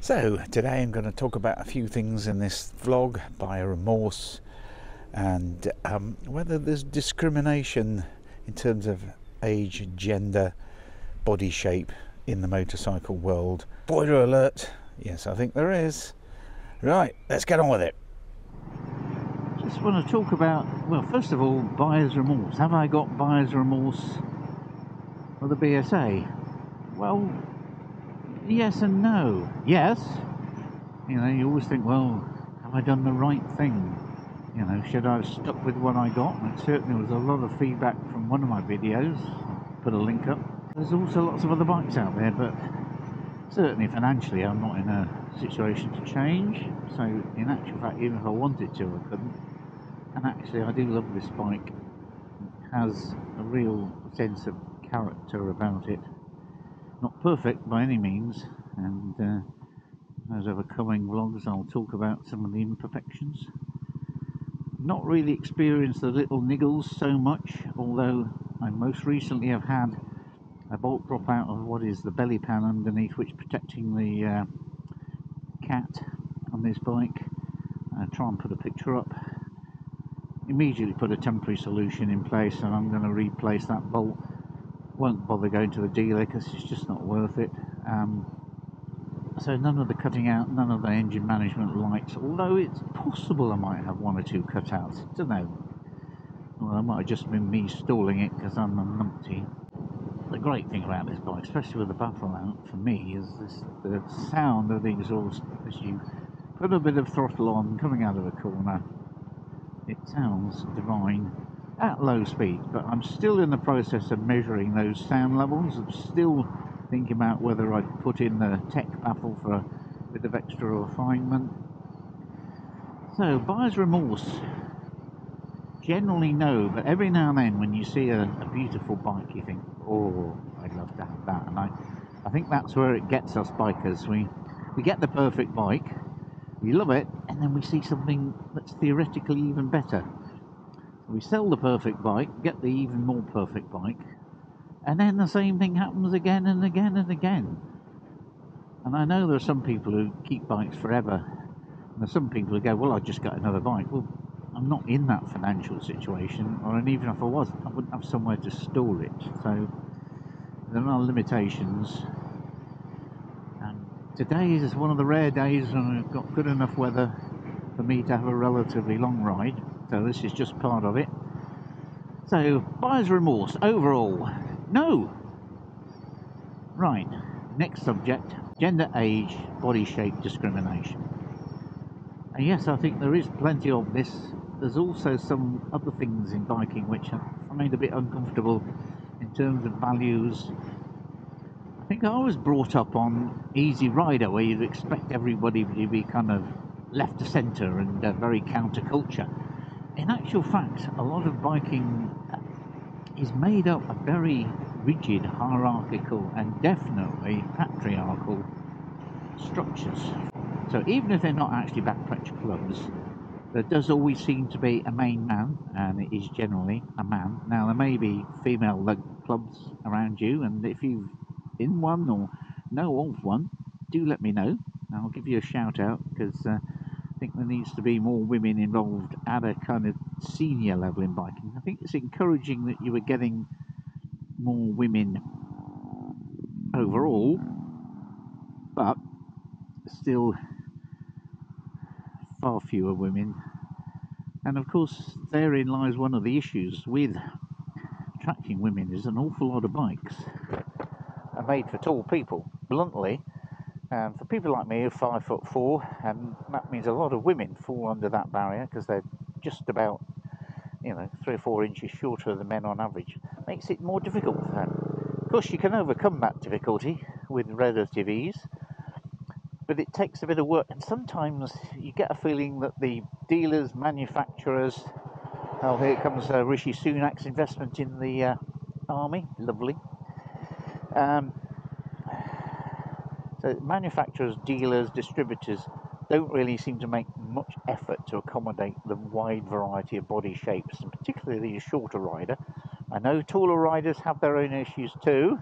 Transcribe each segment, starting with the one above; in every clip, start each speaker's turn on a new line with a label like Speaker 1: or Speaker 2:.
Speaker 1: So today I'm going to talk about a few things in this vlog by Remorse, and whether there's discrimination in terms of age, gender, body shape in the motorcycle world. Spoiler alert, yes, I think there is. Right, let's get on with it.
Speaker 2: Just want to talk about, well, first of all, buyer's remorse. Have I got buyer's remorse for the BSA? Well, yes and no. Yes, you know, you always think, well, have I done the right thing? You know, should I have stuck with what I got? And it certainly was a lot of feedback from one of my videos. I'll put a link up. There's also lots of other bikes out there, but certainly financially I'm not in a situation to change. So in actual fact, even if I wanted to, I couldn't. And actually I do love this bike. It has a real sense of character about it. Not perfect by any means, and those overcoming vlogs I'll talk about some of the imperfections. Not really experienced the little niggles so much, although I most recently have had a bolt drop out of what is the belly pan underneath, which protecting the cat on this bike. I'll try and put a picture up. Immediately put a temporary solution in place, and I'm going to replace that bolt. Won't bother going to the dealer because it's just not worth it. So none of the cutting out, none of the engine management lights, although it's possible I might have one or two cutouts. Don't know. Well, it might have just been me stalling it because I'm a numpty. The great thing about this bike, especially with the battle out for me, is the sound of the exhaust as you put a bit of throttle on coming out of a corner. It sounds divine at low speed, but I'm still in the process of measuring those sound levels. I'm still thinking about whether I'd put in the tech baffle for a bit of extra refinement. So, buyer's remorse. Generally no, but every now and then when you see a beautiful bike, you think, oh, I'd love to have that. And I think that's where it gets us bikers. We get the perfect bike, we love it, and then we see something that's theoretically even better. We sell the perfect bike, get the even more perfect bike, and then the same thing happens again and again and again. And I know there are some people who keep bikes forever, and there's some people who go, well, I just got another bike. Well, I'm not in that financial situation, and even if I was, I wouldn't have somewhere to store it. So there are limitations. And today is one of the rare days when we've got good enough weather for me to have a relatively long ride. So this is just part of it. So, buyer's remorse, overall, no. Right, next subject, gender, age, body shape discrimination. And yes, I think there is plenty of this. There's also some other things in biking which I find a bit uncomfortable in terms of values. I think I was brought up on Easy Rider, where you'd expect everybody to be kind of left to centre and very counterculture. In actual fact, a lot of biking is made up of very rigid, hierarchical and definitely patriarchal structures. So even if they're not actually backbench clubs, there does always seem to be a main man, and it is generally a man. Now there may be female-led clubs around you, and if you're in one or know of one, do let me know. I'll give you a shout out, because I think there needs to be more women involved at a kind of senior level in biking. I think it's encouraging that you are getting more women overall, but still far fewer women. And of course therein lies one of the issues with attracting women, is an awful lot of bikes are made for tall people, bluntly. For people like me who are 5'4", and that means a lot of women fall under that barrier because they're just about, you know, 3 or 4 inches shorter than men on average. Makes it more difficult for them. Of course, you can overcome that difficulty with relative ease, but it takes a bit of work, and sometimes you get a feeling that the dealers, manufacturers, oh, here comes Rishi Sunak's investment in the army, lovely. So manufacturers, dealers, distributors don't really seem to make much effort to accommodate the wide variety of body shapes, and particularly a shorter rider. I know taller riders have their own issues too,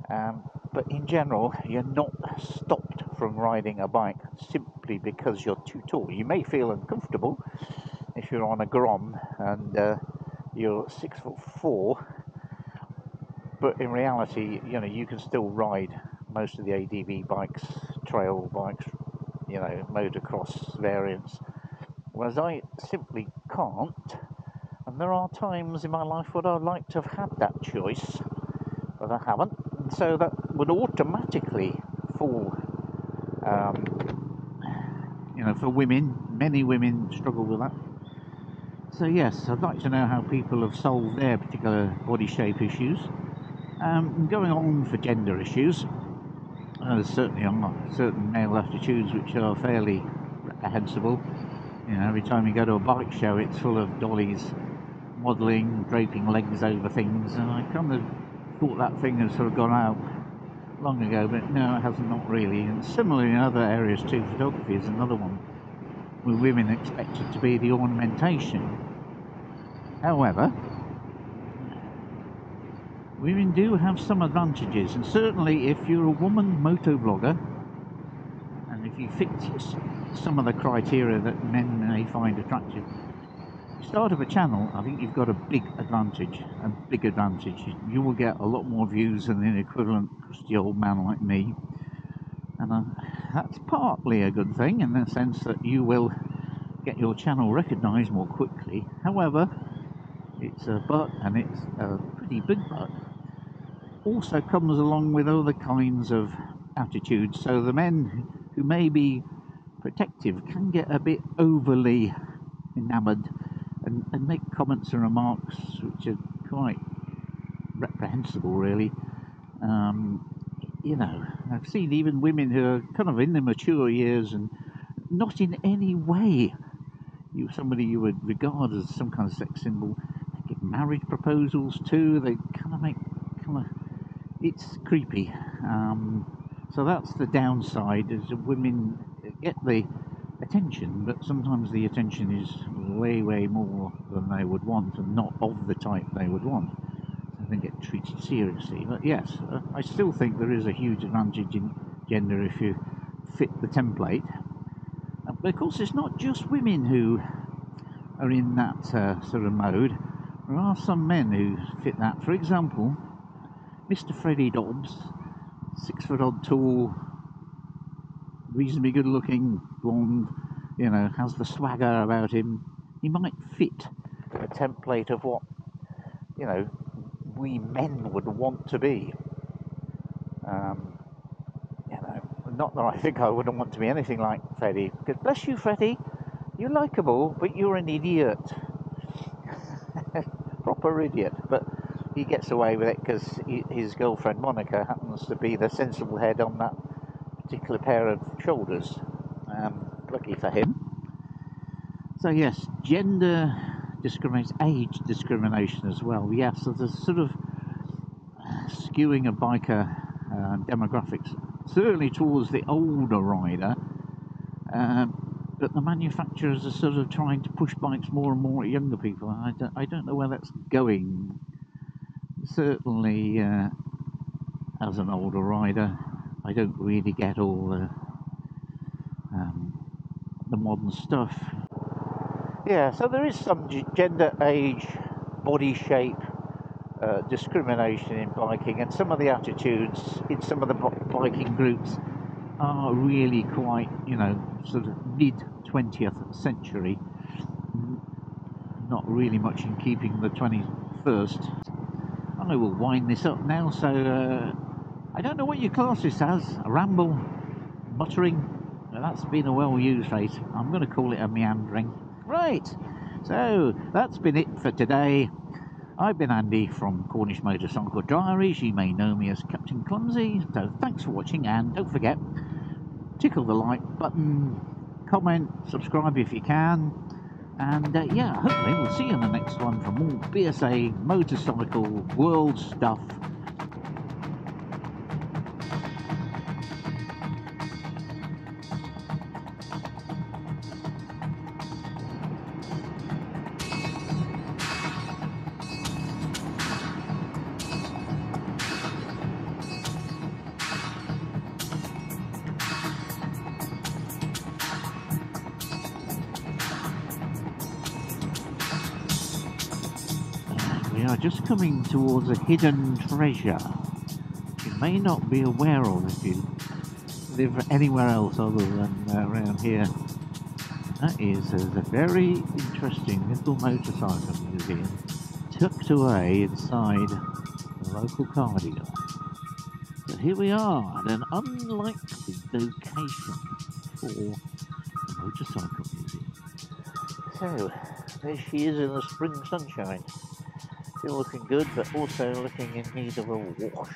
Speaker 2: but in general you're not stopped from riding a bike simply because you're too tall. You may feel uncomfortable if you're on a Grom and you're 6'4", but in reality, you know, you can still ride most of the ADV bikes, trail bikes, you know, motocross variants, whereas I simply can't. And there are times in my life where I'd like to have had that choice, but I haven't, and so that would automatically fall, you know, for women. Many women struggle with that. So yes, I'd like to know how people have solved their particular body shape issues. Going on for gender issues, there certainly are certain male attitudes which are fairly reprehensible. You know, every time you go to a bike show, it's full of dollies modelling, draping legs over things, and I kind of thought that thing had sort of gone out long ago, but no, it hasn't, not really. And similarly in other areas too, photography is another one, with women expected to be the ornamentation. However, women do have some advantages, and certainly if you're a woman motovlogger, and if you fit some of the criteria that men may find attractive, start of a channel, I think you've got a big advantage. You will get a lot more views than an equivalent crusty old man like me, and that's partly a good thing in the sense that you will get your channel recognised more quickly. However, it's a but, and it's a pretty big but, also comes along with other kinds of attitudes. So the men who may be protective can get a bit overly enamoured and make comments and remarks which are quite reprehensible, really. You know, I've seen even women who are kind of in their mature years and not in any way somebody you would regard as some kind of sex symbol. They give marriage proposals too. They it's creepy. So that's the downside, is that women get the attention, but sometimes the attention is way more than they would want, and not of the type they would want, so they get treated seriously. But yes, I still think there is a huge advantage in gender if you fit the template. But of course, it's not just women who are in that sort of mode. There are some men who fit that. For example, Mr. Freddie Dobbs, 6 foot odd tall, reasonably good looking, blonde, you know, has the swagger about him. He might fit a template of what, you know, we men would want to be. You know, not that I think I wouldn't want to be anything like Freddie, because bless you, Freddie, you're likeable, but you're an idiot. Proper idiot. But he gets away with it because his girlfriend Monica happens to be the sensible head on that particular pair of shoulders. Lucky for him. So yes, gender discrimination, age discrimination as well. Yes, so there's sort of skewing of biker demographics, certainly towards the older rider, but the manufacturers are sort of trying to push bikes more and more at younger people. I don't know where that's going. Certainly, as an older rider, I don't really get all the modern stuff. Yeah, so there is some gender, age, body shape discrimination in biking, and some of the attitudes in some of the biking groups are really quite, you know, sort of mid-20th century, not really much in keeping with the 21st. I will wind this up now, so I don't know what you class this as, a ramble, muttering. That's been a well-used phrase. I'm going to call it a meandering. Right, so that's been it for today. I've been Andy from Cornish Motorcycle Diaries. You may know me as Captain Clumsy. So thanks for watching, and don't forget, tickle the like button, comment, subscribe if you can, and yeah, hopefully we'll see you in the next one for more BSA motorcycle world stuff. are just coming towards a hidden treasure you may not be aware of if you live anywhere else other than around here. That is, there's a very interesting little motorcycle museum tucked away inside a local car dealer. But here we are at an unlikely location for a motorcycle museum. So, there she is in the spring sunshine. Still looking good, but also looking in need of a wash.